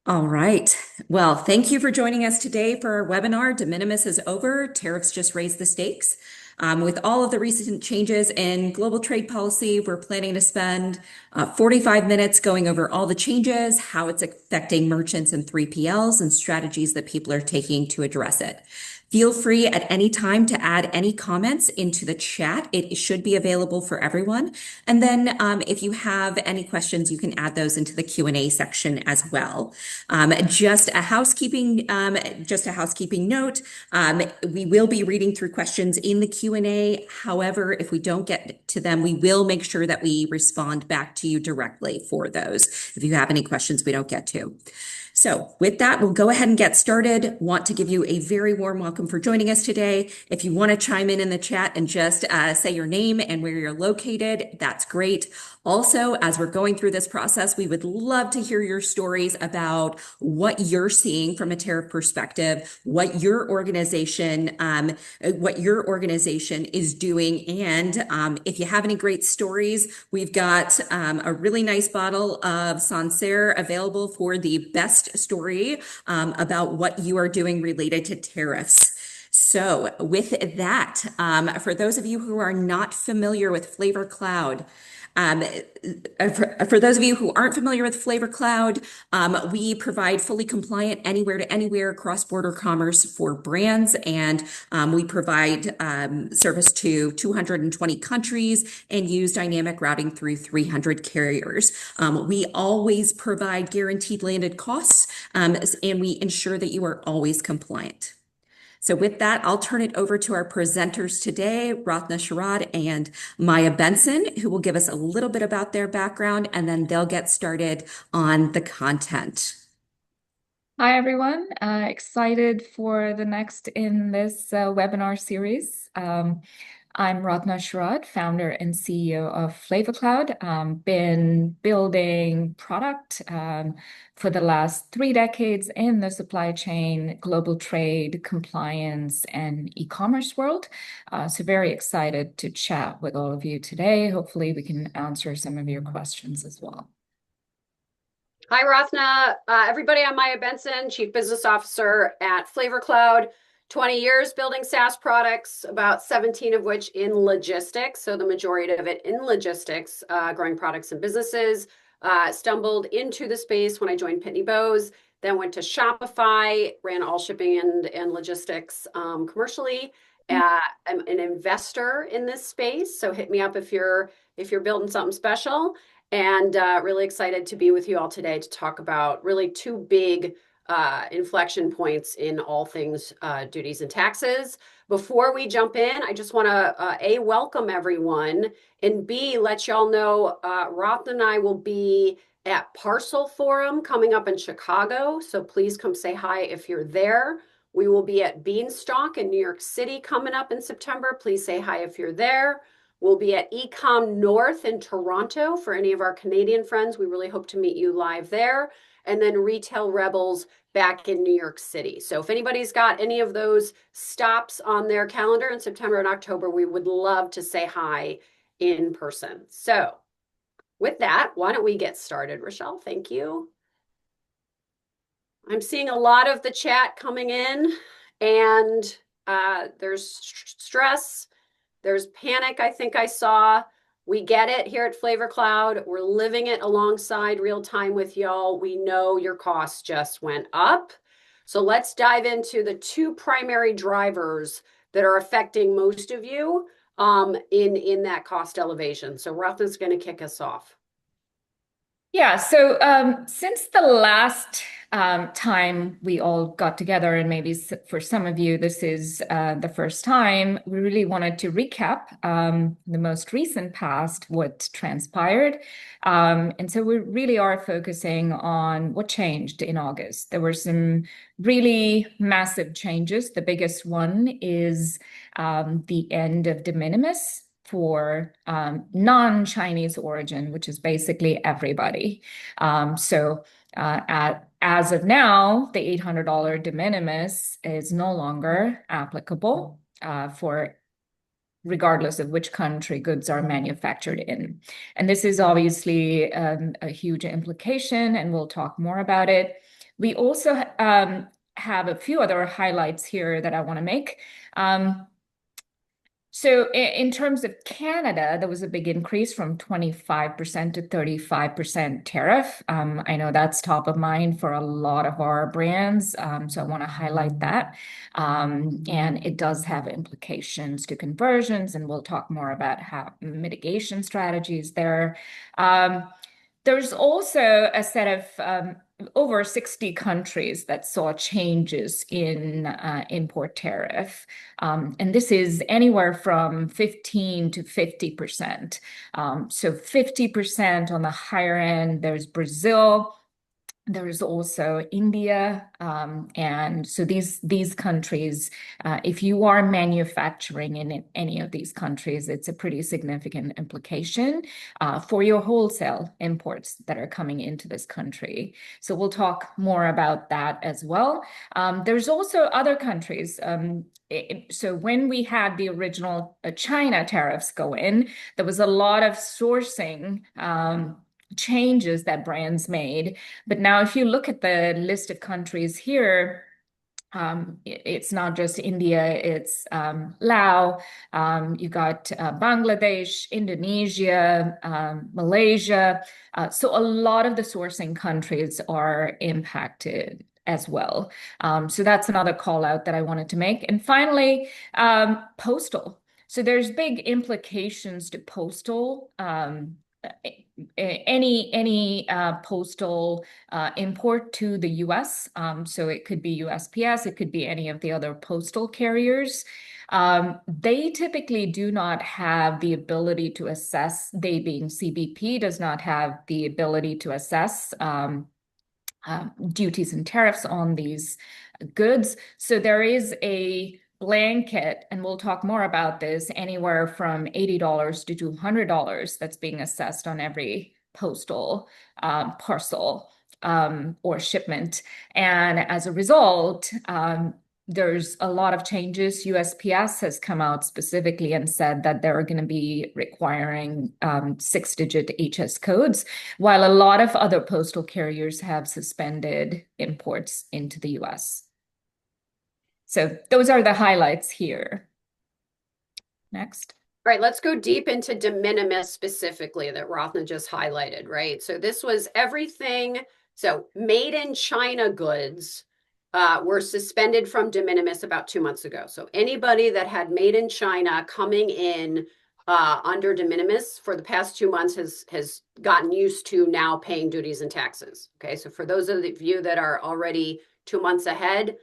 All right. Well, thank you for joining us today for our webinar. De minimis is over. Tariffs just raised the stakes. With all of the recent changes in global trade policy, we're planning to spend 45 minutes going over all the changes, how it's affecting merchants and 3PLs, and strategies that people are taking to address it. Feel free at any time to add any comments into the chat. It should be available for everyone. And then if you have any questions, you can add those into the Q&A section as well. Just a housekeeping note. We will be reading through questions in the Q&A. However, if we don't get to them, we will make sure that we respond back to you directly for those if you have any questions we don't get to. So with that, we'll go ahead and get started. Want to give you a very warm welcome for joining us today. If you want to chime in the chat and just say your name and where you're located, that's great. Also, as we're going through this process, we would love to hear your stories about what you're seeing from a tariff perspective, what your organization is doing, and if you have any great stories, we've got a really nice bottle of Sancerre available for the best story about what you are doing related to tariffs. So with that, for those of you who are not familiar with Flavor Cloud, um, for those of you who aren't familiar with Flavor Cloud, we provide fully compliant anywhere to anywhere cross-border commerce for brands, and we provide service to 220 countries and use dynamic routing through 300 carriers. We always provide guaranteed landed costs, and we ensure that you are always compliant. So with that, I'll turn it over to our presenters today, Ratna Sharad and Maya Benson, who will give us a little bit about their background, and then they'll get started on the content. Hi, everyone. Excited for the next in this webinar series. I'm Ratna Sharad, founder and CEO of Flavor Cloud. Been building product for the last 3 decades in the supply chain, global trade, compliance, and e-commerce world. So very excited to chat with all of you today. Hopefully we can answer some of your questions as well. Hi, Rathna. Everybody, I'm Maya Benson, Chief Business Officer at Flavor Cloud. 20 years building SaaS products, about 17 of which in logistics. So the majority of it in logistics, growing products and businesses. Stumbled into the space when I joined Pitney Bowes, then went to Shopify, ran all shipping and logistics commercially. I'm an investor in this space, so hit me up if you're building something special. And really excited to be with you all today to talk about really two big inflection points in all things duties and taxes. Before we jump in, I just want to A, welcome everyone, and B, let y'all know Roth and I will be at Parcel Forum coming up in Chicago. So please come say hi if you're there. We will be at Beanstalk in New York City coming up in September. Please say hi if you're there. We'll be at Ecom North in Toronto for any of our Canadian friends. We really hope to meet you live there. And then Retail Rebels back in New York City. So if anybody's got any of those stops on their calendar in September and October, we would love to say hi in person. So with that, why don't we get started, Rochelle? Thank you. I'm seeing a lot of the chat coming in, and there's stress. There's panic, I think I saw. We get it here at Flavor Cloud. We're living it alongside real time with y'all. We know your costs just went up. So let's dive into the two primary drivers that are affecting most of you in that cost elevation. So Rathna's going to kick us off. Yeah, so since the last time we all got together, and maybe for some of you, this is the first time, we really wanted to recap the most recent past, what transpired. And so we really are focusing on what changed in August. There were some really massive changes. The biggest one is the end of de minimis for non-Chinese origin, which is basically everybody. As of now, the $800 de minimis is no longer applicable for regardless of which country goods are manufactured in. And this is obviously a huge implication, and we'll talk more about it. We also have a few other highlights here that I want to make. So in terms of Canada, there was a big increase from 25% to 35% tariff. I know that's top of mind for a lot of our brands, so I want to highlight that. And it does have implications to conversions, and we'll talk more about how mitigation strategies there. There's also a set of over 60 countries that saw changes in import tariff. And this is anywhere from 15 to 50%. So 50% on the higher end, there's Brazil. There's also India. And so these countries, if you are manufacturing in any of these countries, it's a pretty significant implication for your wholesale imports that are coming into this country. So we'll talk more about that as well. There's also other countries. So when we had the original China tariffs go in, there was a lot of sourcing changes that brands made. But now if you look at the list of countries here, it's not just India, it's Laos, you got Bangladesh, Indonesia, Malaysia. So a lot of the sourcing countries are impacted as well. So that's another call out that I wanted to make. And finally, postal. So there's big implications to postal. Any postal import to the US. So it could be USPS, it could be any of the other postal carriers. They typically do not have the ability to assess, they being CBP, does not have the ability to assess duties and tariffs on these goods. So there is a blanket, and we'll talk more about this, anywhere from $80 to $200 that's being assessed on every postal parcel or shipment. And as a result, there's a lot of changes. USPS has come out specifically and said that they're going to be requiring 6-digit HS codes, while a lot of other postal carriers have suspended imports into the US. So those are the highlights here. Next. All right, let's go deep into de minimis specifically that Rafna just highlighted, right? So this was everything. So made in China goods were suspended from de minimis about 2 months ago. So anybody that had made in China coming in under de minimis for the past 2 months has gotten used to now paying duties and taxes. Okay, so for those of you that are already 2 months ahead,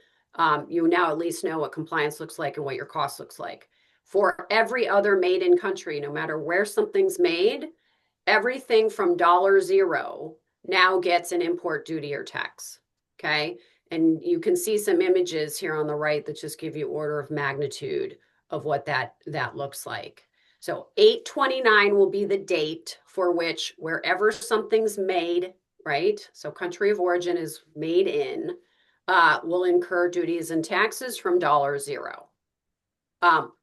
you now at least know what compliance looks like and what your cost looks like. For every other made in country, no matter where something's made, everything from $0 now gets an import duty or tax. Okay. And you can see some images here on the right that just give you order of magnitude of what that looks like. So 8/29 will be the date for which wherever something's made, right? So country of origin is made in, will incur duties and taxes from $0.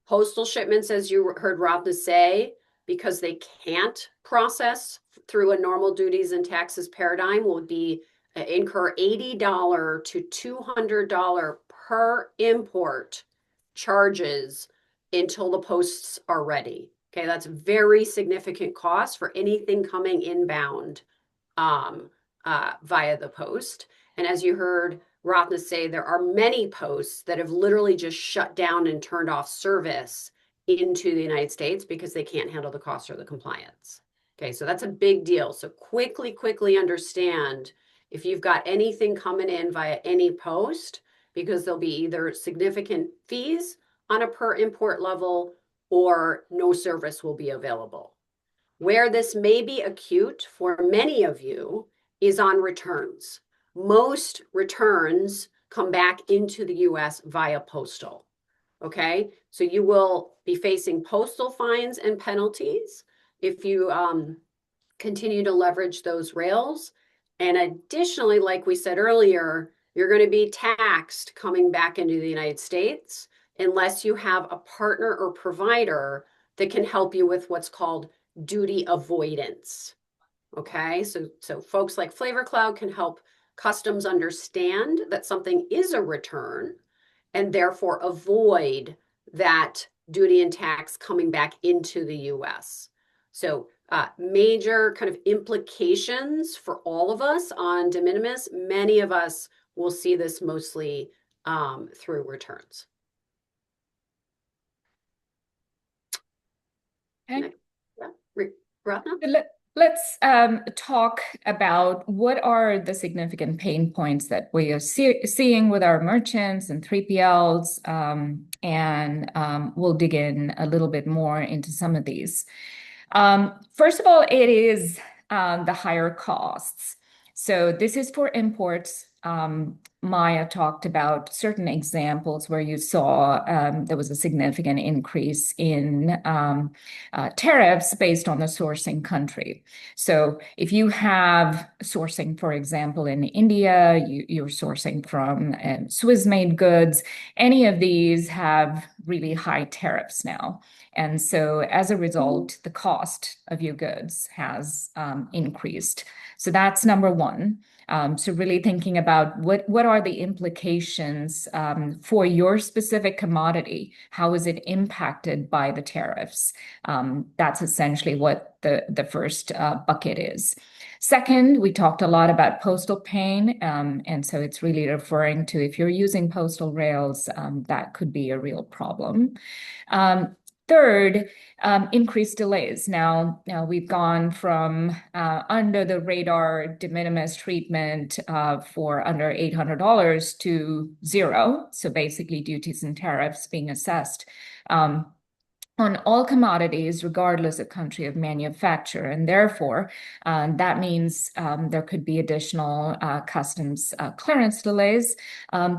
Postal shipments, as you heard Rafna say, because they can't process through a normal duties and taxes paradigm, will be incur $80 to $200 per import charges until the posts are ready. Okay, that's very significant cost for anything coming inbound via the post. And as you heard Rafna say, there are many posts that have literally just shut down and turned off service into the United States because they can't handle the cost or the compliance. Okay, so that's a big deal. So quickly understand if you've got anything coming in via any post, because there'll be either significant fees on a per import level or no service will be available. Where this may be acute for many of you is on returns. Most returns come back into the US via postal. Okay, so you will be facing postal fines and penalties if you continue to leverage those rails. And additionally, like we said earlier, you're going to be taxed coming back into the United States unless you have a partner or provider that can help you with what's called duty avoidance. Okay, so folks like Flavor Cloud can help customs understand that something is a return and therefore avoid that duty and tax coming back into the US. So major kind of implications for all of us on de minimis. Many of us will see this mostly through returns. Okay. Yeah, Ratna? Let's talk about what are the significant pain points that we are seeing with our merchants and 3PLs, and we'll dig in a little bit more into some of these. First of all, it is the higher costs. So this is for imports. Maya talked about certain examples where you saw there was a significant increase in tariffs based on the sourcing country. So if you have sourcing, for example, in India, you're sourcing from Swiss-made goods, any of these have really high tariffs now. And so as a result, the cost of your goods has increased. So that's number one. So really thinking about what are the implications for your specific commodity? How is it impacted by the tariffs? That's essentially what the first bucket is. Second, we talked a lot about postal pain, and so it's really referring to if you're using postal rails, that could be a real problem. Third, increased delays. Now we've gone from under the radar de minimis treatment for under $800 to zero. So basically duties and tariffs being assessed on all commodities, regardless of country of manufacture. And therefore, that means there could be additional customs clearance delays.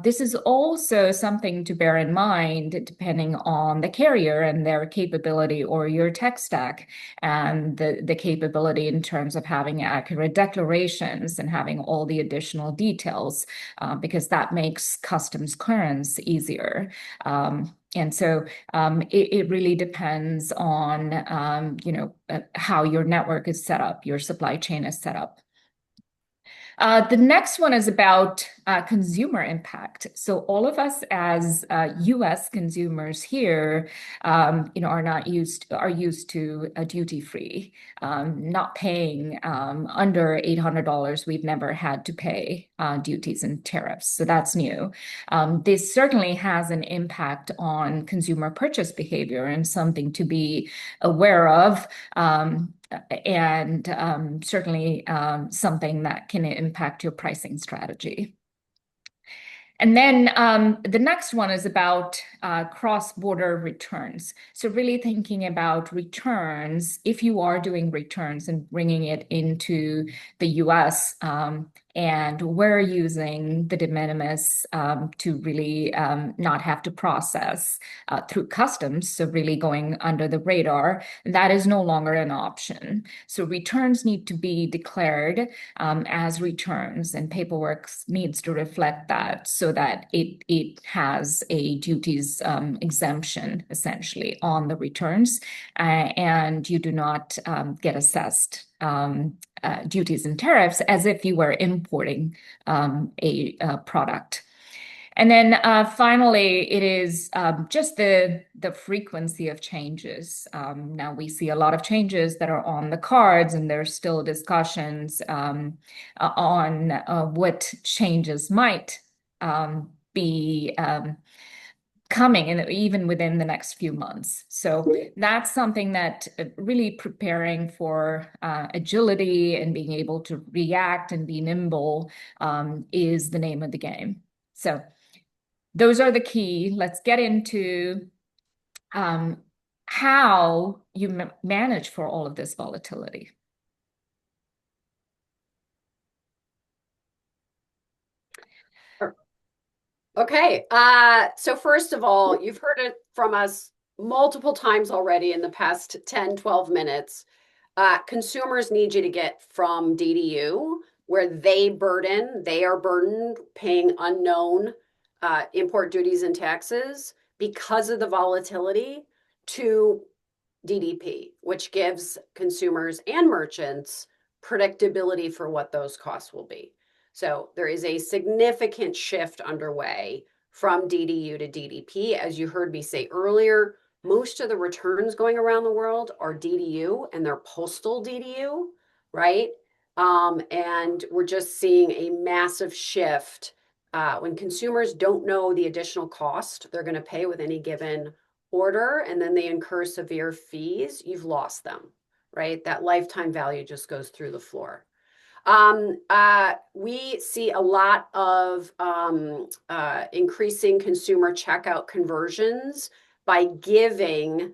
This is also something to bear in mind, depending on the carrier and their capability or your tech stack and the capability in terms of having accurate declarations and having all the additional details, because that makes customs clearance easier. And so it really depends on, how your network is set up, your supply chain is set up. The next one is about consumer impact. So all of us as U.S. consumers here, are used to a duty-free, not paying under $800. We've never had to pay duties and tariffs, so that's new. This certainly has an impact on consumer purchase behavior and something to be aware of. And certainly something that can impact your pricing strategy. And then the next one is about cross-border returns. So really thinking about returns, if you are doing returns and bringing it into the US, and we're using the de minimis to really not have to process through customs, so really going under the radar, that is no longer an option. So returns need to be declared as returns, and paperwork needs to reflect that so that it has a duties exemption essentially on the returns, and you do not get assessed duties and tariffs as if you were importing a product. And then finally, it is just the frequency of changes. Now we see a lot of changes that are on the cards, and there's still discussions on what changes might be coming, and even within the next few months. So that's something that really preparing for agility and being able to react and be nimble is the name of the game. So those are the key. Let's get into how you manage for all of this volatility. Okay, so first of all, you've heard it from us multiple times already in the past 10, 12 minutes. Consumers need you to get from D to U, where they are burdened paying unknown import duties and taxes because of the volatility, to DDP, which gives consumers and merchants predictability for what those costs will be. So there is a significant shift underway from DDU to DDP. As you heard me say earlier, most of the returns going around the world are DDU, and they're postal DDU, right? And we're just seeing a massive shift when consumers don't know the additional cost they're going to pay with any given order, and then they incur severe fees. You've lost them, right? That lifetime value just goes through the floor. We see a lot of increasing consumer checkout conversions by giving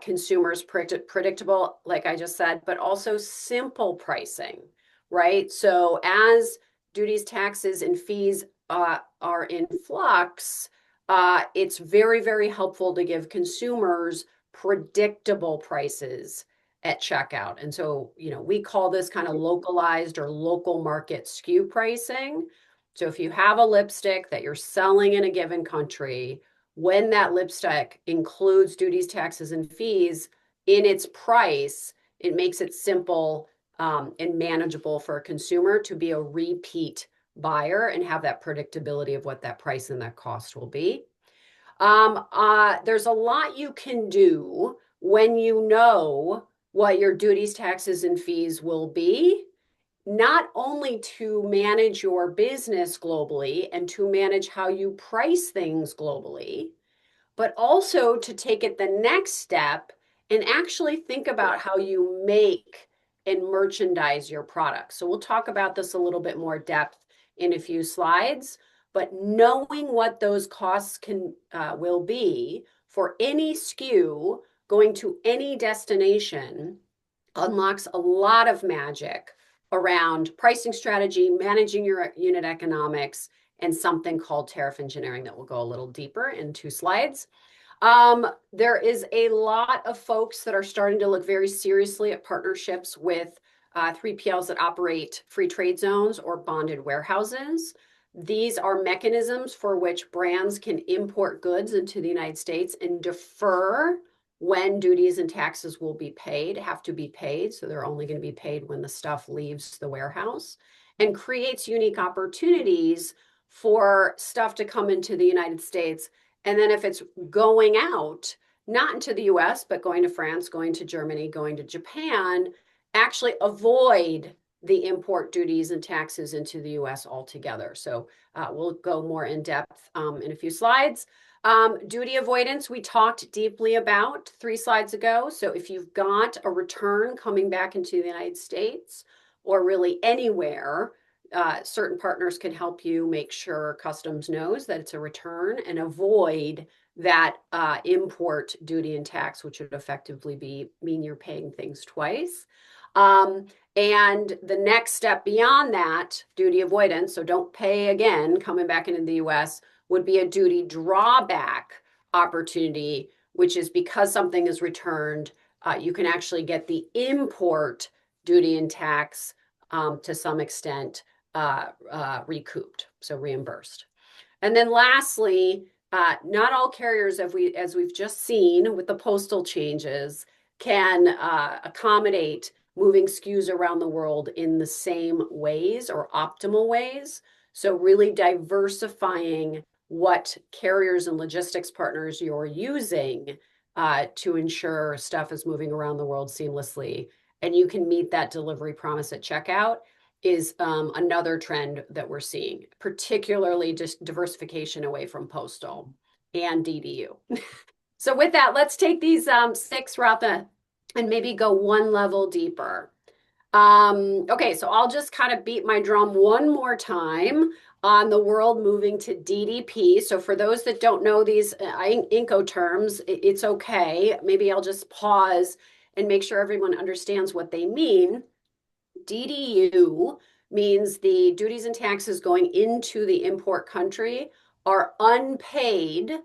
consumers predictable, like I just said, but also simple pricing, right? So as duties, taxes, and fees are in flux, it's very, very helpful to give consumers predictable prices at checkout. And so, we call this kind of localized or local market SKU pricing. So if you have a lipstick that you're selling in a given country, when that lipstick includes duties, taxes, and fees in its price, it makes it simple and manageable for a consumer to be a repeat buyer and have that predictability of what that price and that cost will be. There's a lot you can do when you know what your duties, taxes, and fees will be, not only to manage your business globally and to manage how you price things globally, but also to take it the next step and actually think about how you make and merchandise your products. So we'll talk about this a little bit more depth in a few slides, but knowing what those costs will be for any SKU going to any destination unlocks a lot of magic around pricing strategy, managing your unit economics, and something called tariff engineering that will go a little deeper in 2 slides. There is a lot of folks that are starting to look very seriously at partnerships with 3PLs that operate free trade zones or bonded warehouses. These are mechanisms for which brands can import goods into the United States and defer when duties and taxes have to be paid. So they're only going to be paid when the stuff leaves the warehouse, and creates unique opportunities for stuff to come into the United States. And then if it's going out, not into the US, but going to France, going to Germany, going to Japan, actually avoid the import duties and taxes into the US altogether. So we'll go more in depth in a few slides. Duty avoidance, we talked deeply about 3 slides ago. So if you've got a return coming back into the United States or really anywhere, certain partners can help you make sure customs knows that it's a return and avoid that import duty and tax, which would effectively mean you're paying things twice. And the next step beyond that, duty avoidance, so don't pay again coming back into the US, would be a duty drawback opportunity, which is because something is returned, you can actually get the import duty and tax to some extent recouped, so reimbursed. And then lastly, not all carriers, as we've just seen with the postal changes, can accommodate moving SKUs around the world in the same ways or optimal ways. So really diversifying what carriers and logistics partners you're using to ensure stuff is moving around the world seamlessly, and you can meet that delivery promise at checkout is another trend that we're seeing, particularly just diversification away from postal and DDU. So with that, let's take these 6, Ratha, and maybe go one level deeper. Okay, so I'll just kind of beat my drum one more time on the world moving to DDP. So for those that don't know these Incoterms, it's okay. Maybe I'll just pause and make sure everyone understands what they mean. DDU means the duties and taxes going into the import country are unpaid.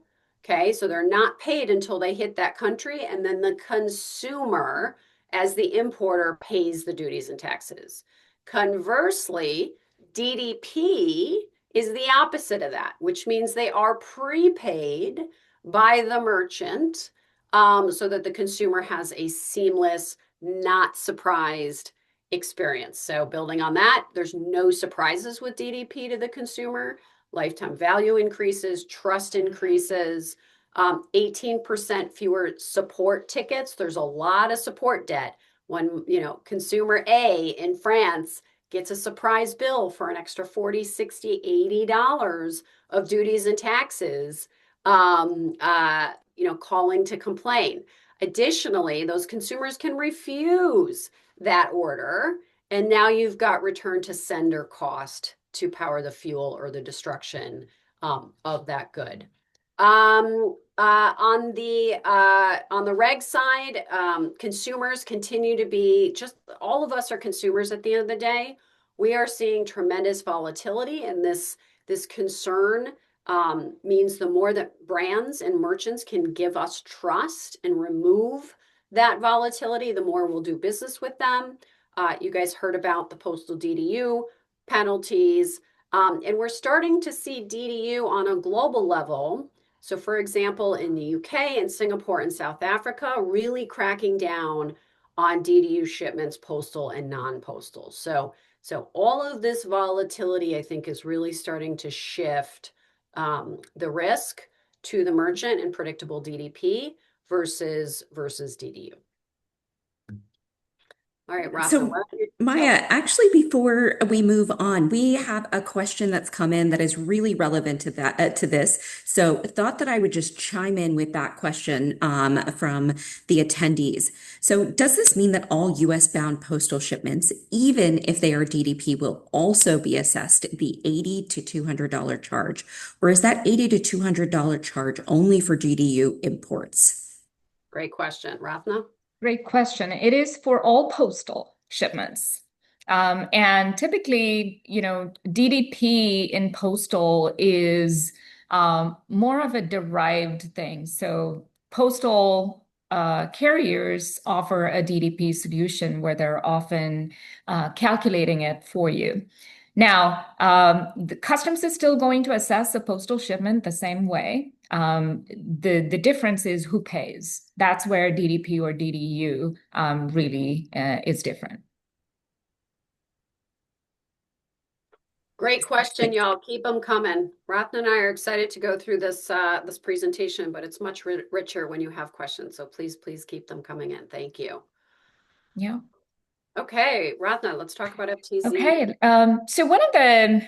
Okay, so they're not paid until they hit that country, and then the consumer, as the importer, pays the duties and taxes. Conversely, DDP is the opposite of that, which means they are prepaid by the merchant so that the consumer has a seamless, not surprised experience. So building on that, there's no surprises with DDP to the consumer. Lifetime value increases, trust increases, 18% fewer support tickets. There's a lot of support debt. When, consumer A in France gets a surprise bill for an extra 40, 60, $80 of duties and taxes, calling to complain. Additionally, those consumers can refuse that order, and now you've got return to sender cost to power the fuel or the destruction of that good. On the reg side, consumers continue to be just all of us are consumers at the end of the day. We are seeing tremendous volatility, and this concern means the more that brands and merchants can give us trust and remove that volatility, the more we'll do business with them. You guys heard about the postal DDU penalties, and we're starting to see DDU on a global level. So, for example, in the UK and Singapore and South Africa, really cracking down on DDU shipments, postal and non-postal. So all of this volatility, I think, is really starting to shift the risk to the merchant and predictable DDP versus DDU. All right, Rafa. So, Maya, actually, before we move on, we have a question that's come in that is really relevant to that to this. So, thought that I would just chime in with that question from the attendees. So, does this mean that all U.S. bound postal shipments, even if they are DDP, will also be assessed the $80 to $200 charge, or is that $80 to $200 charge only for DDU imports? Great question, Rafna. Great question. It is for all postal shipments. And typically, DDP in postal is more of a derived thing. So postal carriers offer a DDP solution where they're often calculating it for you. Now, the customs is still going to assess a postal shipment the same way. The difference is who pays. That's where DDP or DDU really is different. Great question, y'all. Keep them coming. Ratna and I are excited to go through this this presentation, but it's much richer when you have questions. So please keep them coming in. Thank you. Yeah. Okay, Ratna, let's talk about FTZ. Okay. So one of the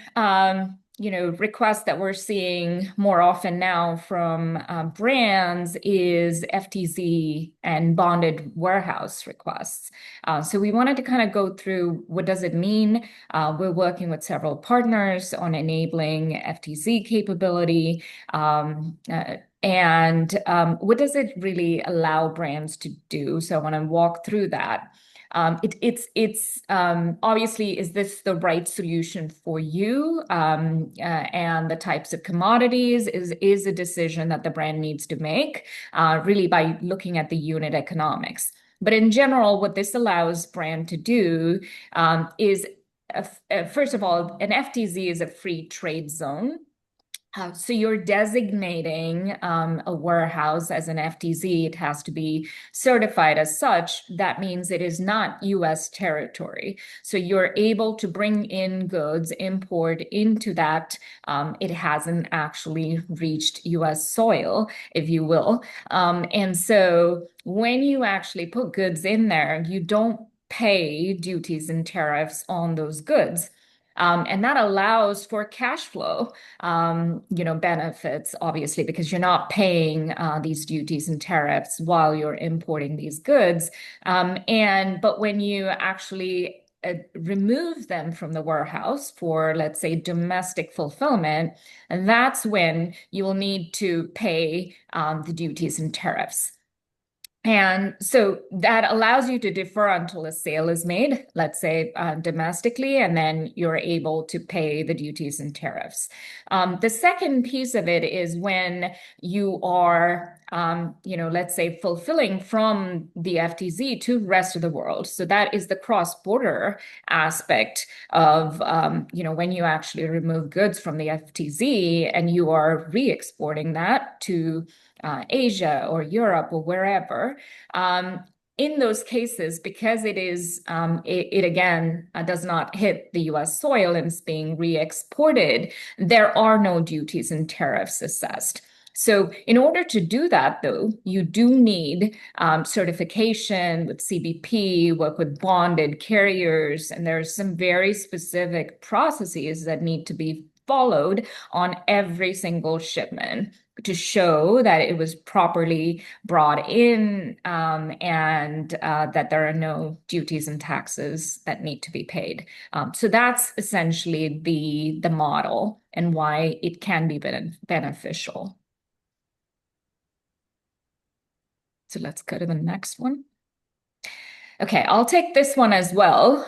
requests that we're seeing more often now from brands is FTZ and bonded warehouse requests. So we wanted to kind of go through what does it mean. We're working with several partners on enabling FTZ capability. And what does it really allow brands to do? So I want to walk through that. It's obviously, is this the right solution for you? And the types of commodities is a decision that the brand needs to make, really by looking at the unit economics. But in general, what this allows brand to do is, first of all, an FTZ is a free trade zone. So you're designating a warehouse as an FTZ. It has to be certified as such. That means it is not U.S. territory. So you're able to bring in goods, import into that. It hasn't actually reached U.S. soil, if you will. And so when you actually put goods in there, you don't pay duties and tariffs on those goods. And that allows for cash flow, benefits, obviously, because you're not paying these duties and tariffs while you're importing these goods. But when you actually remove them from the warehouse for, let's say, domestic fulfillment, and that's when you will need to pay the duties and tariffs. And so that allows you to defer until a sale is made, let's say domestically, and then you're able to pay the duties and tariffs. The second piece of it is when you are, let's say fulfilling from the FTZ to the rest of the world. So that is the cross-border aspect of, when you actually remove goods from the FTZ and you are re-exporting that to Asia or Europe or wherever, in those cases, because it is, it again does not hit the US soil and is being re-exported, there are no duties and tariffs assessed. So in order to do that, though, you do need certification with CBP, work with bonded carriers, and there's some very specific processes that need to be followed on every single shipment to show that it was properly brought in, and that there are no duties and taxes that need to be paid. So that's essentially the model and why it can be beneficial. So let's go to the next one. Okay, I'll take this one as well.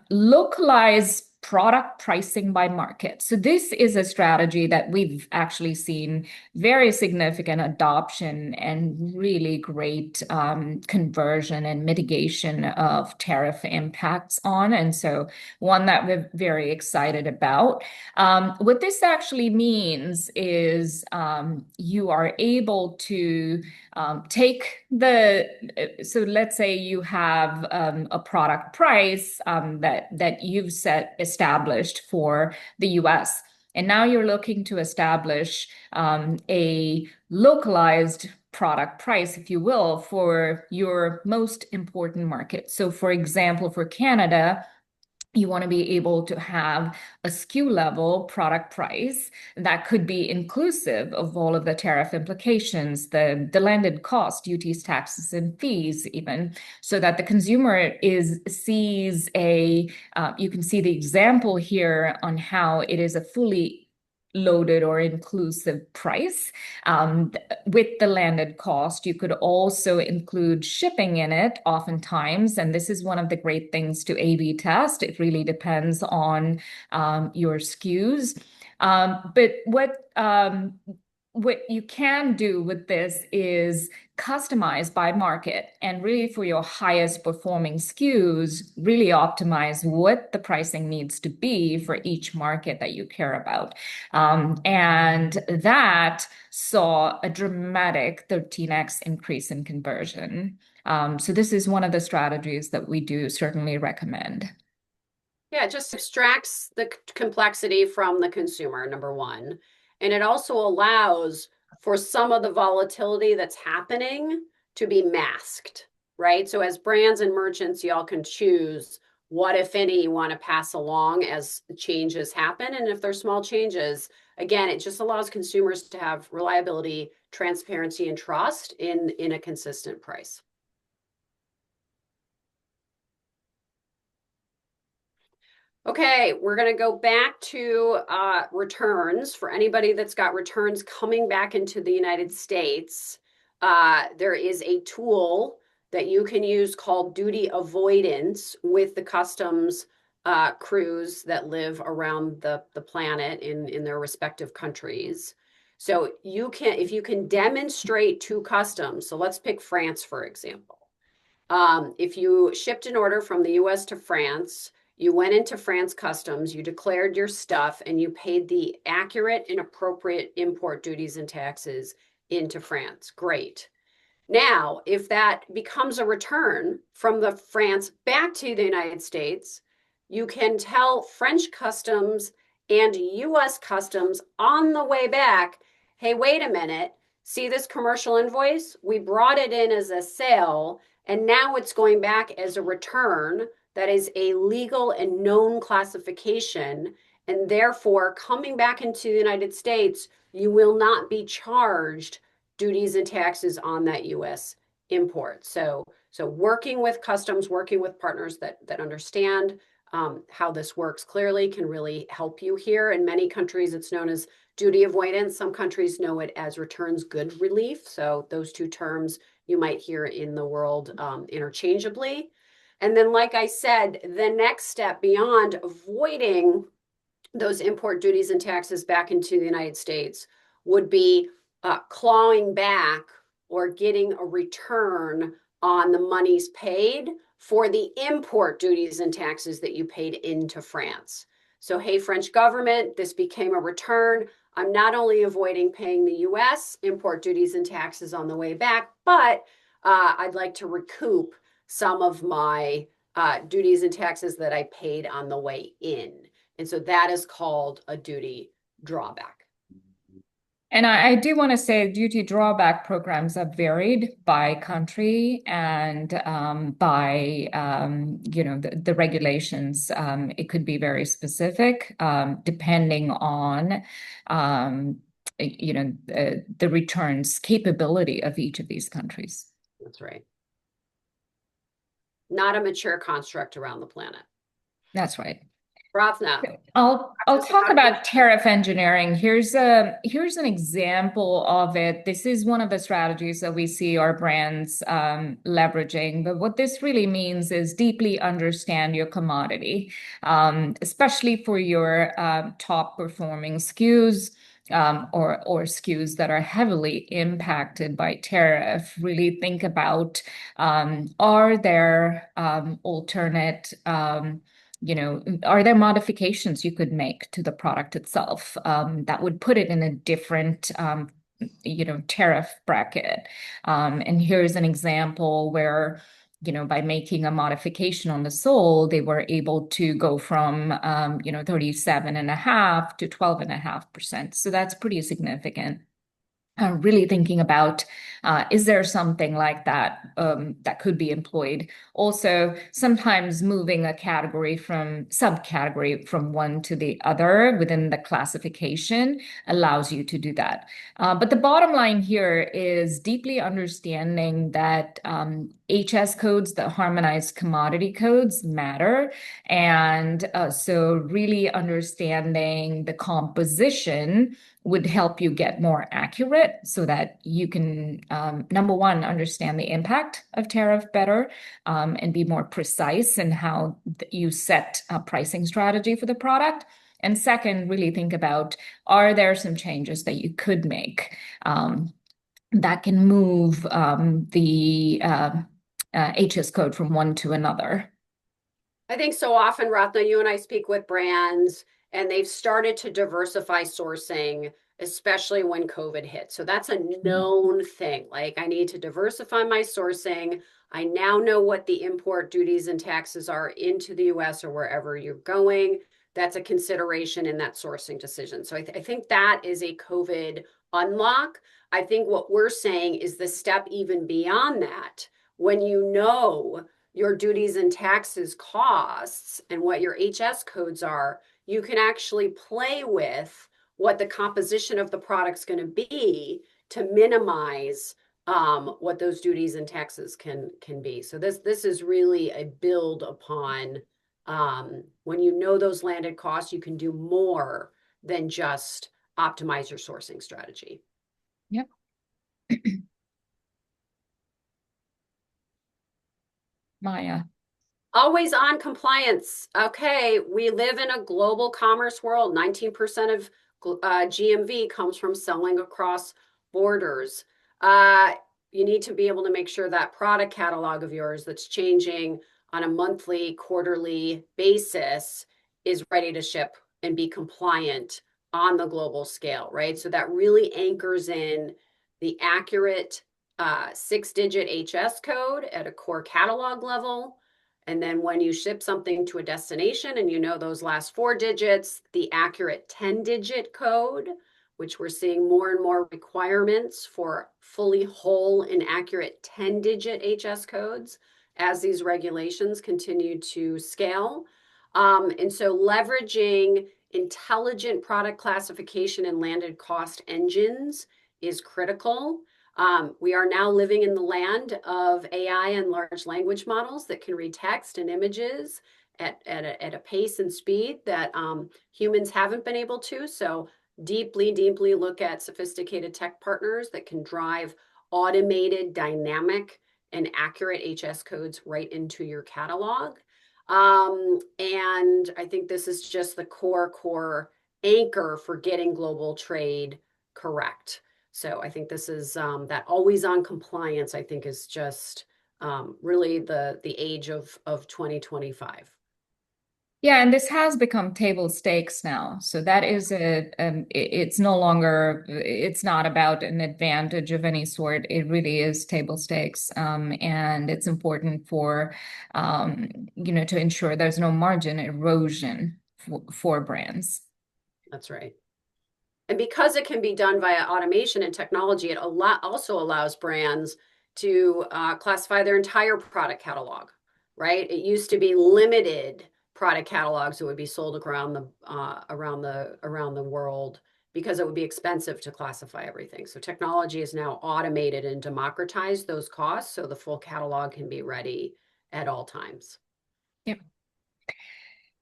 Localize product pricing by market. So this is a strategy that we've actually seen very significant adoption and really great conversion and mitigation of tariff impacts on. And so one that we're very excited about. What this actually means is you are able to take so let's say you have a product price that you've established for the US. And now you're looking to establish a localized product price, if you will, for your most important market. So for example, for Canada, you want to be able to have a SKU level product price that could be inclusive of all of the tariff implications, the landed cost, duties, taxes, and fees, even, so that the consumer sees you can see the example here on how it is a fully loaded or inclusive price with the landed cost. You could also include shipping in it oftentimes, and this is one of the great things to A/B test. It really depends on your SKUs. But what you can do with this is customize by market, and really for your highest performing SKUs, really optimize what the pricing needs to be for each market that you care about. And that saw a dramatic 13x increase in conversion. So this is one of the strategies that we do certainly recommend. Yeah, it just extracts the complexity from the consumer, number one. And it also allows for some of the volatility that's happening to be masked, right? So as brands and merchants, y'all can choose what, if any, you want to pass along as changes happen. And if there's small changes, again, it just allows consumers to have reliability, transparency, and trust in a consistent price. Okay, we're going to go back to returns. For anybody that's got returns coming back into the United States, there is a tool that you can use called duty avoidance with the customs crews that live around the planet in their respective countries. So you can, if you can demonstrate to customs, so let's pick France, for example. If you shipped an order from the US to France, you went into France customs, you declared your stuff, and you paid the accurate and appropriate import duties and taxes into France. Great. Now, if that becomes a return from the France back to the United States, you can tell French customs and US customs on the way back, hey, wait a minute, see this commercial invoice? We brought it in as a sale, and now it's going back as a return. That is a legal and known classification, and therefore coming back into the United States, you will not be charged duties and taxes on that US import. So working with customs, working with partners that understand how this works clearly can really help you here. In many countries, it's known as duty avoidance. Some countries know it as returns good relief. So those two terms you might hear in the world interchangeably. And then, like I said, the next step beyond avoiding those import duties and taxes back into the United States would be clawing back or getting a return on the monies paid for the import duties and taxes that you paid into France. So, hey, French government, this became a return. I'm not only avoiding paying the US import duties and taxes on the way back, but I'd like to recoup some of my duties and taxes that I paid on the way in. And so that is called a duty drawback. And I do want to say duty drawback programs have varied by country and by the regulations. It could be very specific depending on the returns capability of each of these countries. That's right. Not a mature construct around the planet. That's right. Rafna. I'll talk about tariff engineering. Here's an example of it. This is one of the strategies that we see our brands leveraging. But what this really means is deeply understand your commodity, especially for your top performing SKUs. Or SKUs that are heavily impacted by tariff. Really think about are there alternate are there modifications you could make to the product itself that would put it in a different tariff bracket? And here's an example where by making a modification on the sole, they were able to go from 37.5% to 12.5%. So that's pretty significant. Really thinking about is there something like that that could be employed? Also, sometimes moving a subcategory from one to the other within the classification allows you to do that. But the bottom line here is deeply understanding that HS codes, the harmonized commodity codes, matter. And so really understanding the composition would help you get more accurate so that you can, number one, understand the impact of tariff better and be more precise in how you set a pricing strategy for the product. And second, really think about, are there some changes that you could make that can move the HS code from one to another? I think so often, Ratna, you and I speak with brands and they've started to diversify sourcing, especially when COVID hit. So that's a known thing. Like, I need to diversify my sourcing. I now know what the import duties and taxes are into the US or wherever you're going. That's a consideration in that sourcing decision. So I think that is a COVID unlock. I think what we're saying is the step even beyond that. When you know your duties and taxes costs and what your HS codes are, you can actually play with what the composition of the product's going to be to minimize what those duties and taxes can be. So this is really a build upon when you know those landed costs, you can do more than just optimize your sourcing strategy. Yep. Maya. Always on compliance. Okay, we live in a global commerce world. 19% of GMV comes from selling across borders. You need to be able to make sure that product catalog of yours that's changing on a monthly, quarterly basis is ready to ship and be compliant on the global scale, right? So that really anchors in the accurate 6-digit HS code at a core catalog level. And then when you ship something to a destination and you know those last 4 digits, the accurate 10-digit code, which we're seeing more and more requirements for fully whole and accurate 10-digit HS codes as these regulations continue to scale. And so leveraging intelligent product classification and landed cost engines is critical. We are now living in the land of AI and large language models that can read text and images at a pace and speed that humans haven't been able to. So deeply look at sophisticated tech partners that can drive automated, dynamic, and accurate HS codes right into your catalog. And I think this is just the core anchor for getting global trade correct. So I think this is that always on compliance, I think, is just really the age of 2025. Yeah, and this has become table stakes now. So that is it's no longer, it's not about an advantage of any sort. It really is table stakes. And it's important to ensure there's no margin erosion for brands. That's right. And because it can be done via automation and technology, it also allows brands to classify their entire product catalog, right? It used to be limited product catalogs that would be sold around the world because it would be expensive to classify everything. So technology is now automated and democratized those costs so the full catalog can be ready at all times. Yep.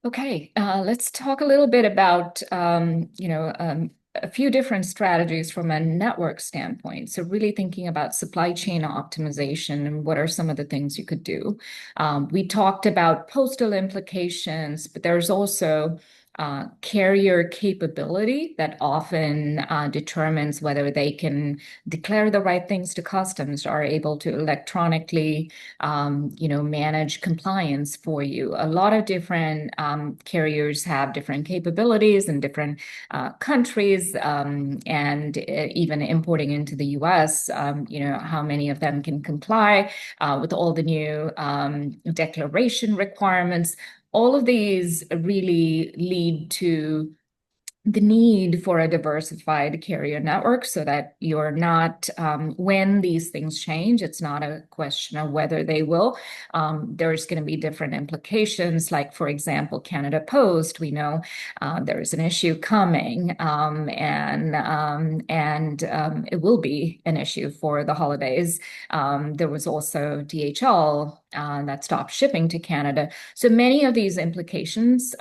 Okay, let's talk a little bit about a few different strategies from a network standpoint. So really thinking about supply chain optimization and what are some of the things you could do. We talked about postal implications, but there's also carrier capability that often determines whether they can declare the right things to customs, are able to electronically manage compliance for you. A lot of different carriers have different capabilities in different countries, and even importing into the US, how many of them can comply with all the new declaration requirements. All of these really lead to the need for a diversified carrier network so that you're not, when these things change, it's not a question of whether they will. There's going to be different implications. Like, for example, Canada Post, we know there's an issue coming, and it will be an issue for the holidays. There was also DHL that stopped shipping to Canada. So many of these implications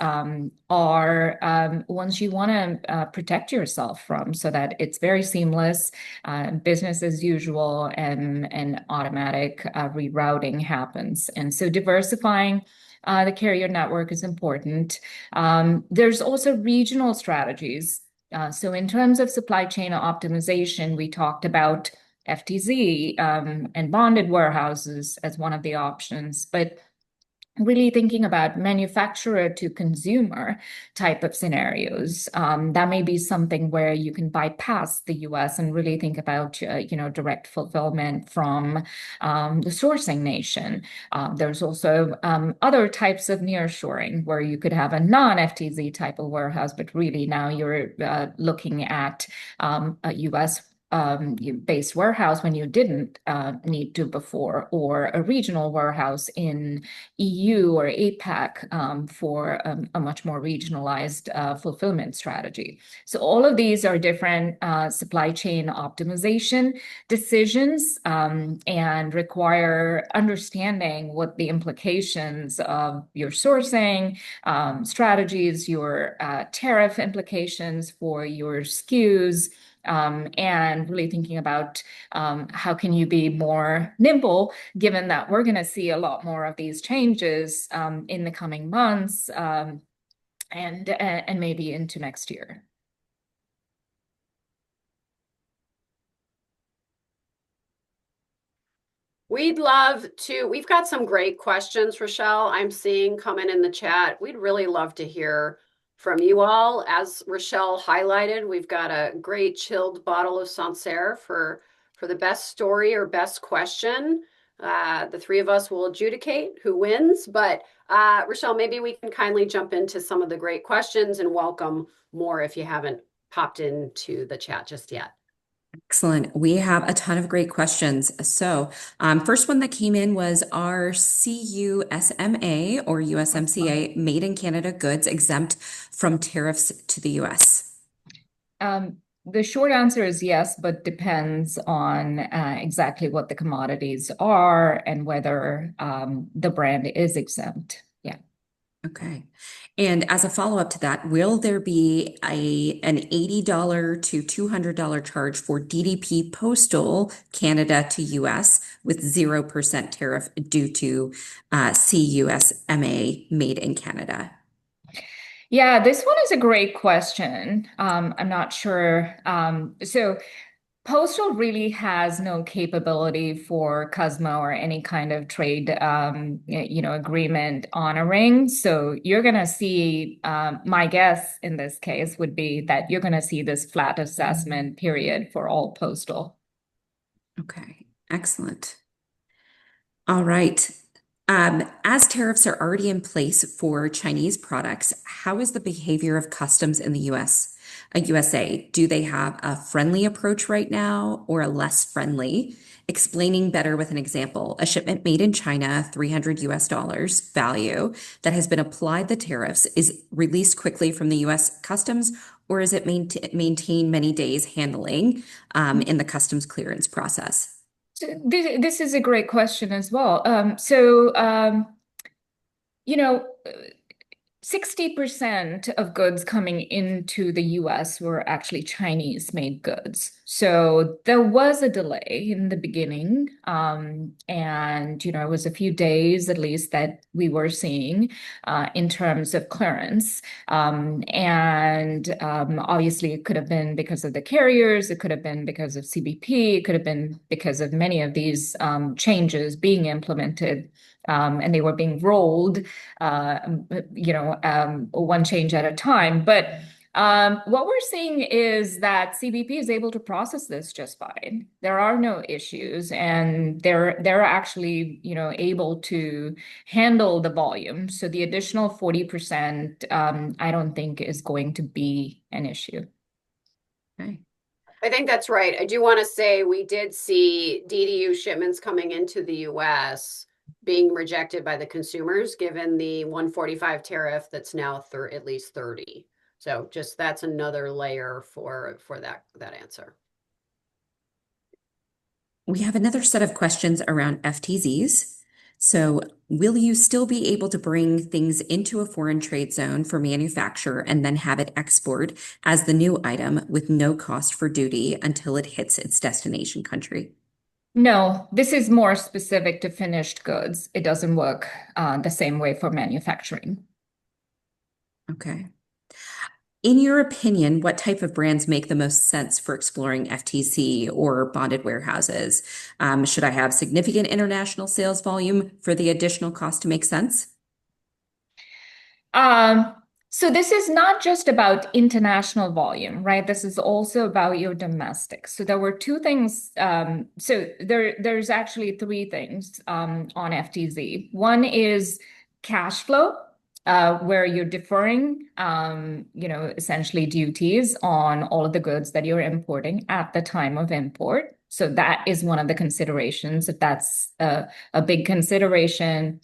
are ones you want to protect yourself from so that it's very seamless, business as usual, and automatic rerouting happens. And so diversifying the carrier network is important. There's also regional strategies. So in terms of supply chain optimization, we talked about FTZ and bonded warehouses as one of the options, but really thinking about manufacturer to consumer type of scenarios. That may be something where you can bypass the US and really think about, direct fulfillment from the sourcing nation. There's also other types of nearshoring where you could have a non-FTZ type of warehouse, but really now you're looking at a US based warehouse when you didn't need to before, or a regional warehouse in EU or APAC for a much more regionalized fulfillment strategy. So all of these are different supply chain optimization decisions and require understanding what the implications of your sourcing strategies, your tariff implications for your SKUs, and really thinking about how can you be more nimble, given that we're going to see a lot more of these changes in the coming months, and maybe into next year. We've got some great questions, Rochelle, I'm seeing coming in the chat. We'd really love to hear from you all. As Rochelle highlighted, we've got a great chilled bottle of Sancerre for the best story or best question. The three of us will adjudicate who wins, but Rochelle, maybe we can kindly jump into some of the great questions and welcome more if you haven't popped into the chat just yet. Excellent. We have a ton of great questions. So, first one that came in was, are CUSMA or USMCA made in Canada goods exempt from tariffs to the US? The short answer is yes, but depends on exactly what the commodities are and whether the brand is exempt. Yeah. Okay. And as a follow-up to that, will there be an $80 to $200 charge for DDP postal Canada to US with 0% tariff due to CUSMA made in Canada? Yeah, this one is a great question. I'm not sure. So Postal really has no capability for CUSMA or any kind of trade, agreement honoring. So you're going to see, my guess in this case would be that you're going to see this flat assessment period for all postal. Okay, excellent. All right. As tariffs are already in place for Chinese products, how is the behavior of customs in the USA? Do they have a friendly approach right now or a less friendly? Explaining better with an example, a shipment made in China, 300 US dollars value, that has been applied the tariffs is released quickly from the US customs, or is it maintain many days handling in the customs clearance process? So this is a great question as well. You know, 60% of goods coming into the US were actually Chinese made goods. So there was a delay in the beginning. It was a few days at least that we were seeing in terms of clearance. Obviously, it could have been because of the carriers, it could have been because of CBP, it could have been because of many of these changes being implemented. And they were being rolled, one change at a time. But what we're seeing is that CBP is able to process this just fine. There are no issues, and they're actually, able to handle the volume. So the additional 40%, I don't think is going to be an issue. Okay. I think that's right. I do want to say we did see DDU shipments coming into the US being rejected by the consumers, given the 145 tariff that's now at least 30. So just that's another layer for that answer. We have another set of questions around FTZs. So, will you still be able to bring things into a foreign trade zone for manufacture and then have it export as the new item with no cost for duty until it hits its destination country? No, this is more specific to finished goods. It doesn't work the same way for manufacturing. Okay. In your opinion, what type of brands make the most sense for exploring FTC or bonded warehouses? Should I have significant international sales volume for the additional cost to make sense? Um, so this is not just about international volume, right? This is also about your domestic. So there were two things. There's actually three things on FTZ. One is cash flow, where you're deferring, essentially duties on all of the goods that you're importing at the time of import. So that is one of the considerations. If that's a big consideration,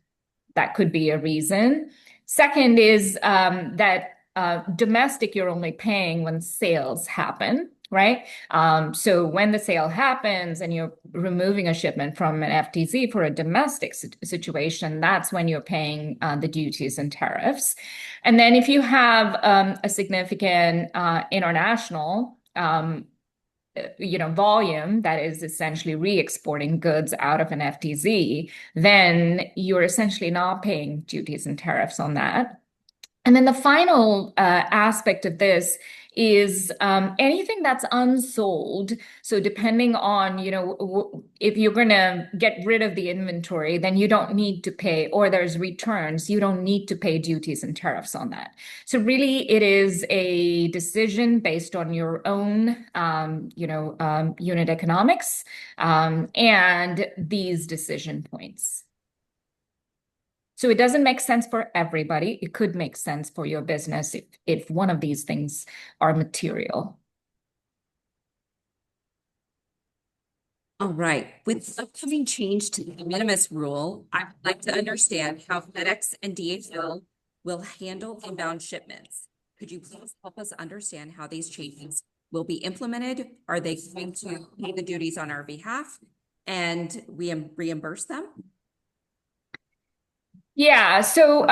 that could be a reason. Second is that domestic, you're only paying when sales happen, right? So when the sale happens and you're removing a shipment from an FTZ for a domestic situation, that's when you're paying the duties and tariffs. And then if you have a significant international volume that is essentially re-exporting goods out of an FTZ, then you're essentially not paying duties and tariffs on that. And then the final aspect of this is anything that's unsold. So depending on, if you're going to get rid of the inventory, then you don't need to pay, or there's returns, you don't need to pay duties and tariffs on that. So really, it is a decision based on your own, unit economics and these decision points. So it doesn't make sense for everybody. It could make sense for your business if one of these things are material. All right. With the upcoming change to the minimis rule, I'd like to understand how FedEx and DHL will handle inbound shipments. Could you please help us understand how these changes will be implemented? Are they going to pay the duties on our behalf and we reimburse them? Yeah. So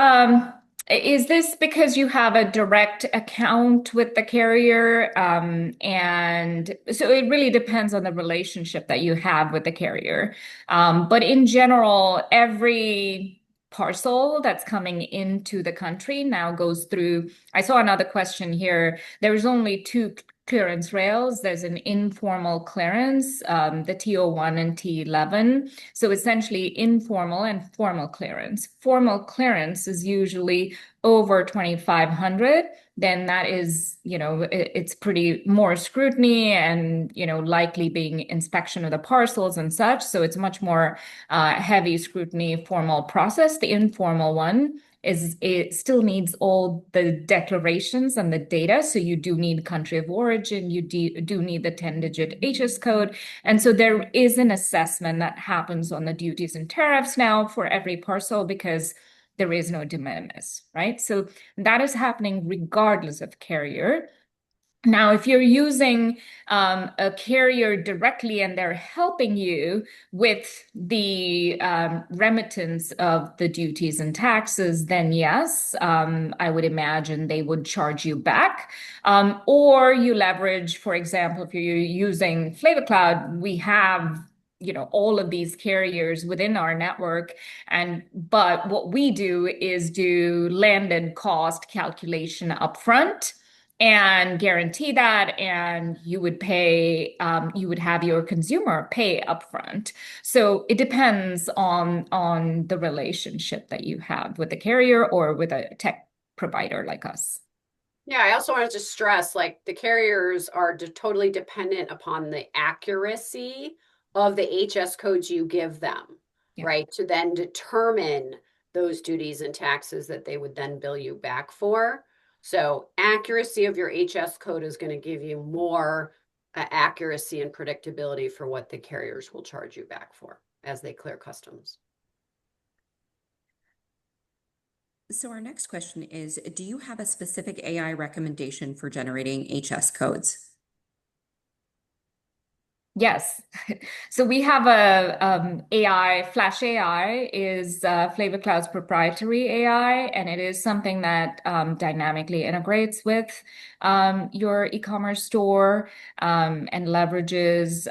is this because you have a direct account with the carrier? And so it really depends on the relationship that you have with the carrier. But in general, every parcel that's coming into the country now goes through. I saw another question here. There's only two clearance rails. There's an informal clearance, the TO1 and T11. So essentially informal and formal clearance. Formal clearance is usually over 2,500. Then that is, it's pretty more scrutiny and, likely being inspection of the parcels and such. So it's much more heavy scrutiny formal process. The informal one it still needs all the declarations and the data. So you do need country of origin, you do need the 10-digit HS code. And so there is an assessment that happens on the duties and tariffs now for every parcel because there is no de minimis, right? So that is happening regardless of carrier. Now, if you're using a carrier directly and they're helping you with the remittance of the duties and taxes, then yes, I would imagine they would charge you back. Or you leverage, for example, if you're using Flavor Cloud, we have all of these carriers within our network. But what we do is do landed cost calculation upfront and guarantee that, and you would have your consumer pay upfront. So it depends on the relationship that you have with the carrier or with a tech provider like us. Yeah, I also wanted to stress, like, the carriers are totally dependent upon the accuracy of the HS codes you give them, right? To then determine those duties and taxes that they would then bill you back for. So accuracy of your HS code is going to give you more accuracy and predictability for what the carriers will charge you back for as they clear customs. So our next question is, do you have a specific AI recommendation for generating HS codes? Yes. So we have a AI, Flash AI is Flavor Cloud's proprietary AI, and it is something that dynamically integrates with your e-commerce store and leverages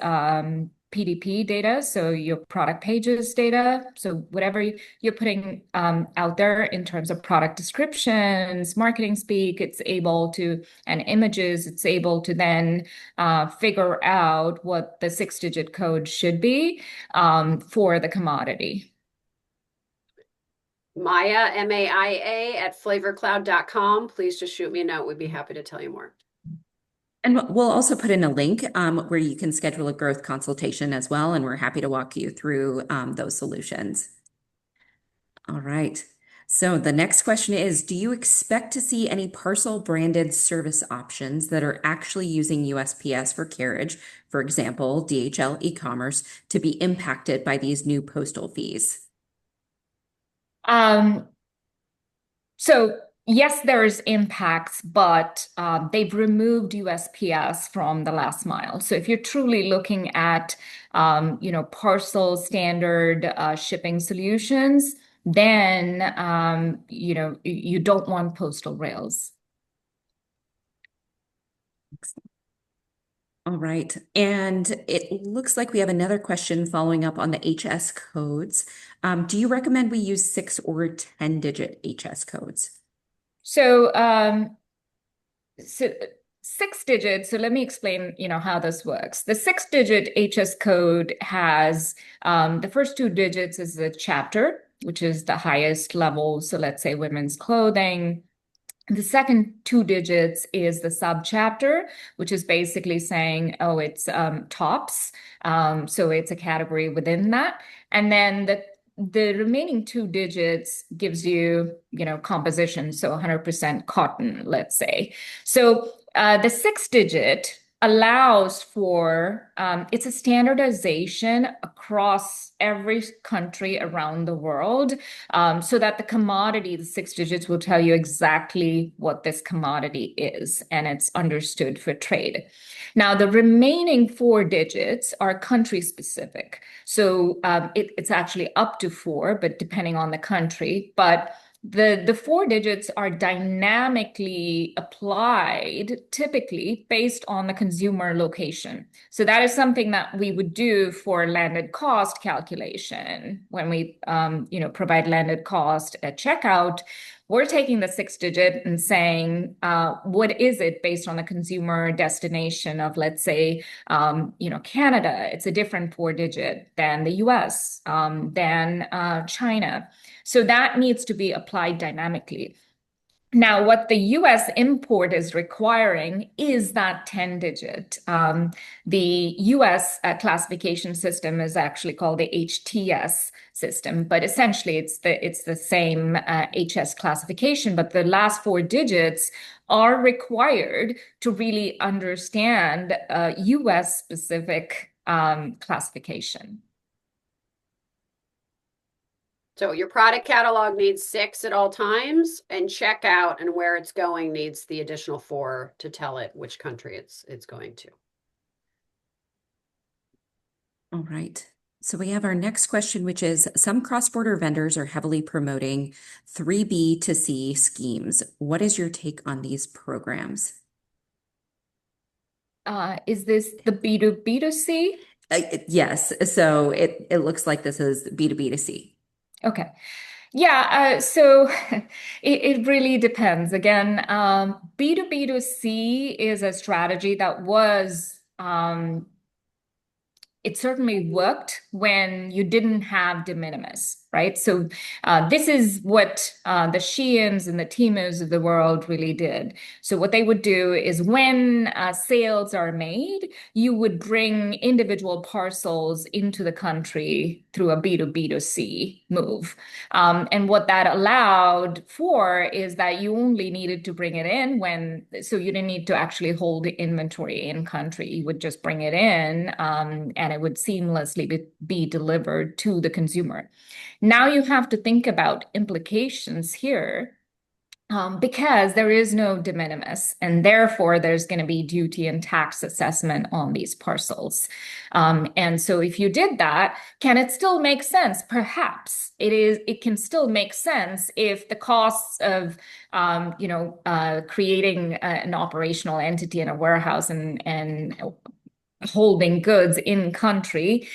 PDP data, so your product pages data. So whatever you're putting out there in terms of product descriptions, marketing speak, it's able to, and images, it's able to then figure out what the 6-digit code should be for the commodity. Maya, M-A-I-A, at flavorcloud.com. Please just shoot me a note. We'd be happy to tell you more. And we'll also put in a link where you can schedule a growth consultation as well, and we're happy to walk you through those solutions. All right. So the next question is, do you expect to see any parcel branded service options that are actually using USPS for carriage, for example, DHL e-commerce, to be impacted by these new postal fees? So yes, there's impacts, but they've removed USPS from the last mile. So if you're truly looking at, parcel standard shipping solutions, then, you don't want postal rails. All right. And it looks like we have another question following up on the HS codes. Do you recommend we use 6 or 10-digit HS codes? So, 6 digits. So let me explain, how this works. The 6-digit HS code has the first 2 digits is the chapter, which is the highest level. So let's say women's clothing. The second 2 digits is the subchapter, which is basically saying, oh, it's tops. So it's a category within that. And then the remaining 2 digits gives you, composition. So 100% cotton, let's say. So the 6-digit allows for, it's a standardization across every country around the world, so that the commodity, the 6 digits, will tell you exactly what this commodity is, and it's understood for trade. Now, the remaining 4 digits are country specific. So it's actually up to 4, but depending on the country. But the 4 digits are dynamically applied, typically based on the consumer location. So that is something that we would do for landed cost calculation when we, provide landed cost at checkout. we're taking the 6 digit and saying, what is it based on the consumer destination of, let's say, Canada? It's a different 4 digit than the US, than China. So that needs to be applied dynamically. Now, what the US import is requiring is that 10 digit. The US classification system is actually called the HTS system, but essentially it's the same HS classification, but the last 4 digits are required to really understand US specific classification. So your product catalog needs 6 at all times, and checkout and where it's going needs the additional 4 to tell it which country it's going to. All right. So we have our next question, which is some cross-border vendors are heavily promoting 3B to C schemes. What is your take on these programs? Is this the B2B to C? Yes. So it looks like this is B2B to C. Okay. Yeah, so it really depends. Again, B2B to C is a strategy that was it certainly worked when you didn't have de minimis, right? So this is what the Sheins and the Temus of the world really did. So what they would do is when sales are made, you would bring individual parcels into the country through a B2B to C move. And what that allowed for is that you only needed to bring it in so you didn't need to actually hold the inventory in country. You would just bring it in and it would seamlessly be delivered to the consumer. Now you have to think about implications here. Because there is no de minimis, and therefore there's going to be duty and tax assessment on these parcels. And so if you did that, can it still make sense? Perhaps it can still make sense if the costs of creating an operational entity in a warehouse and holding goods in country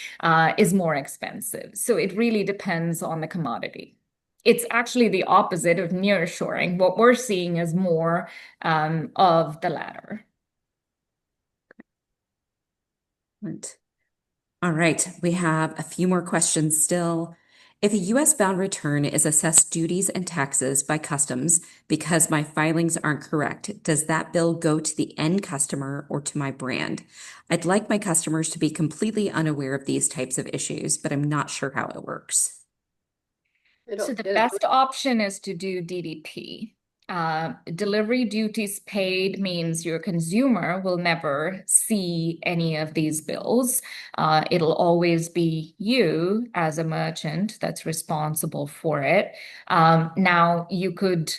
is more expensive. So it really depends on the commodity. It's actually the opposite of nearshoring. What we're seeing is more of the latter. All right, we have a few more questions still. If a US bound return is assessed duties and taxes by customs because my filings aren't correct, does that bill go to the end customer or to my brand? I'd like my customers to be completely unaware of these types of issues, but I'm not sure how it works. So the best option is to do DDP. Delivery duties paid means your consumer will never see any of these bills. It'll always be you as a merchant that's responsible for it. Now you could,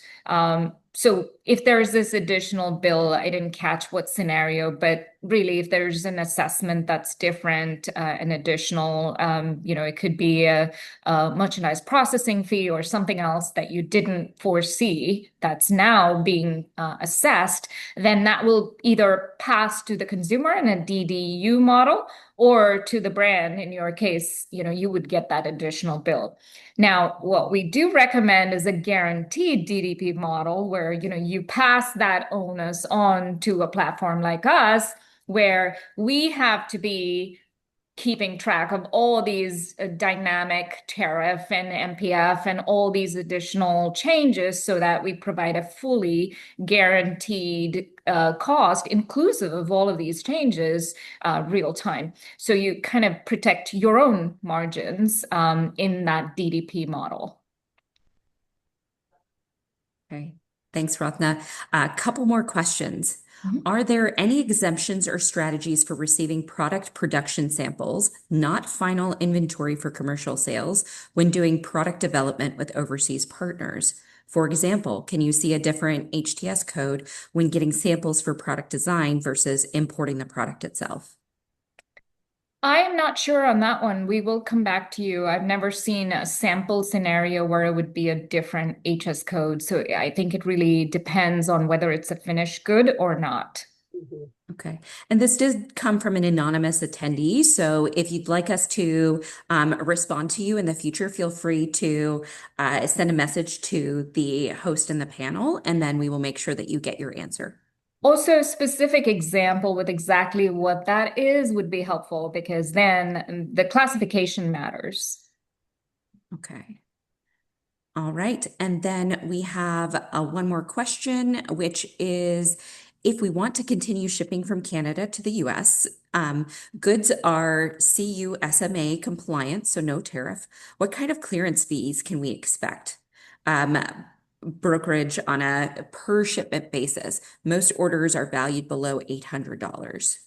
so if there's this additional bill, I didn't catch what scenario, but really if there's an assessment that's different, an additional, it could be a merchandise processing fee or something else that you didn't foresee that's now being assessed, then that will either pass to the consumer in a DDU model or to the brand. In your case, you would get that additional bill. Now, what we do recommend is a guaranteed DDP model where, you pass that onus on to a platform like us, where we have to be keeping track of all these dynamic tariff and MPF and all these additional changes so that we provide a fully guaranteed cost inclusive of all of these changes real time. So you kind of protect your own margins in that DDP model. Okay. Thanks, Ratna. A couple more questions. Are there any exemptions or strategies for receiving product production samples, not final inventory for commercial sales, when doing product development with overseas partners? For example, can you see a different HTS code when getting samples for product design versus importing the product itself? I'm not sure on that one. We will come back to you. I've never seen a sample scenario where it would be a different HS code. So I think it really depends on whether it's a finished good or not. Mhm. Okay. And this did come from an anonymous attendee. So if you'd like us to respond to you in the future, feel free to send a message to the host in the panel, and then we will make sure that you get your answer. Also, a specific example with exactly what that is would be helpful because then the classification matters. Okay. All right. And then we have one more question, which is if we want to continue shipping from Canada to the US, goods are CUSMA compliant, so no tariff. What kind of clearance fees can we expect? Um, Brokerage on a per shipment basis. Most orders are valued below $800.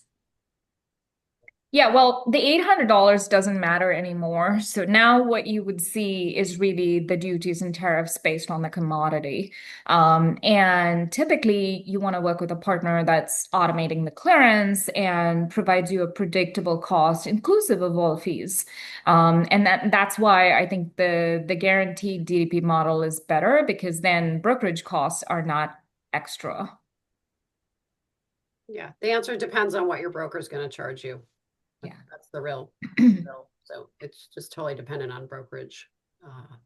Yeah, well, the $800 doesn't matter anymore. So now what you would see is really the duties and tariffs based on the commodity. And typically, you want to work with a partner that's automating the clearance and provides you a predictable cost inclusive of all fees. And that's why I think the guaranteed DDP model is better because then brokerage costs are not extra. Yeah, the answer depends on what your broker's going to charge you. Yeah. That's the real. So it's just totally dependent on brokerage,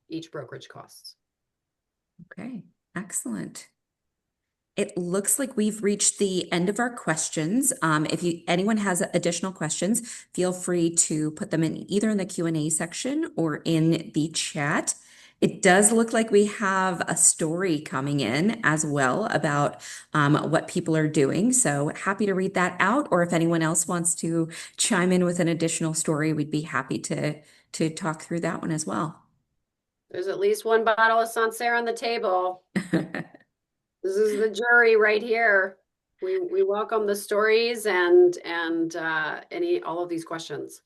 each brokerage costs. Okay, excellent. It looks like we've reached the end of our questions. If anyone has additional questions, feel free to put them in either in the Q&A section or in the chat. It does look like we have a story coming in as well about what people are doing. So happy to read that out. Or if anyone else wants to chime in with an additional story, we'd be happy to talk through that one as well. There's at least one bottle of Sancerre on the table. This is the jury right here. We welcome the stories and all of these questions.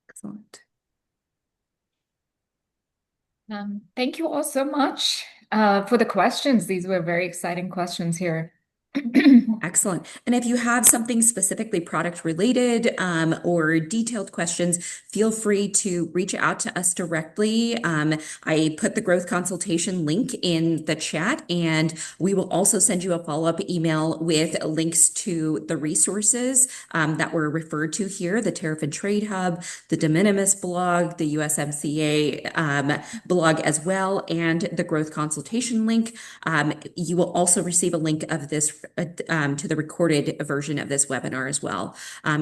Excellent. Thank you all so much for the questions. These were very exciting questions here. Excellent. And if you have something specifically product related or detailed questions, feel free to reach out to us directly. I put the growth consultation link in the chat, and we will also send you a follow-up email with links to the resources that were referred to here, the Tariff and Trade Hub, the de minimis blog, the USMCA blog as well, and the growth consultation link. You will also receive a link of this to the recorded version of this webinar as well.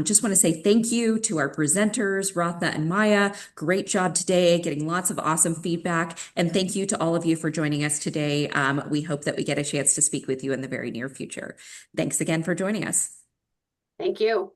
Just want to say thank you to our presenters, Ratha and Maya. Great job today, getting lots of awesome feedback. And thank you to all of you for joining us today. We hope that we get a chance to speak with you in the very near future. Thanks again for joining us. Thank you.